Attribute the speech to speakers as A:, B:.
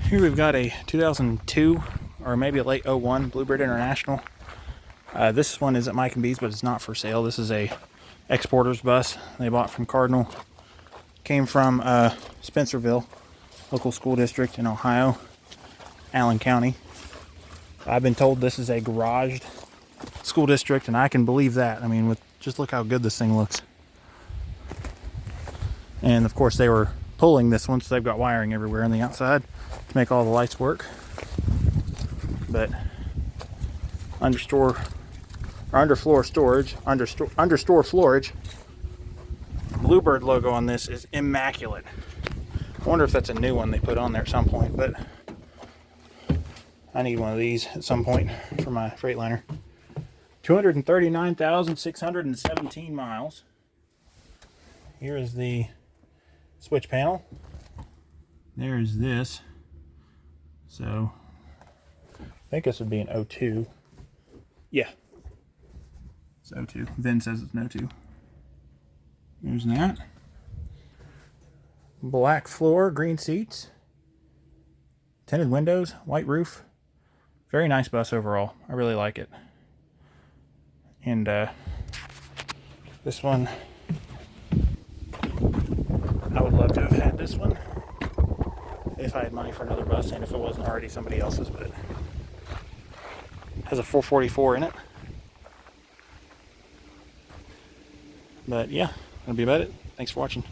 A: Here we've got a 2002 or maybe a late '01 Bluebird International. This one is at Mike and B's, but it's not for sale. This is a exporter's bus they bought from Cardinal. Came from Spencerville, local school district in Ohio, Allen County. I've been told this is a garaged school district, and I can believe that. I mean, just look how good this thing looks. And of course, they were pulling this one, so they've got wiring everywhere on the outside to make all the lights work. But underfloor storage, understore florage. Bluebird logo on this is immaculate. I wonder if that's a new one they put on there at some point, but I need one of these at some point for my Freightliner. 239,617 miles. Here is the switch panel. There's this. So I think this would be an '02. Yeah, it's '02. Vin says it's an '02. There's that. Black floor, green seats, tinted windows, white roof. Very nice bus overall. I really like it. And this one, I would love to have had this one if I had money for another bus and if it wasn't already somebody else's, but it has a 444 in it. But yeah, that'll be about it. Thanks for watching.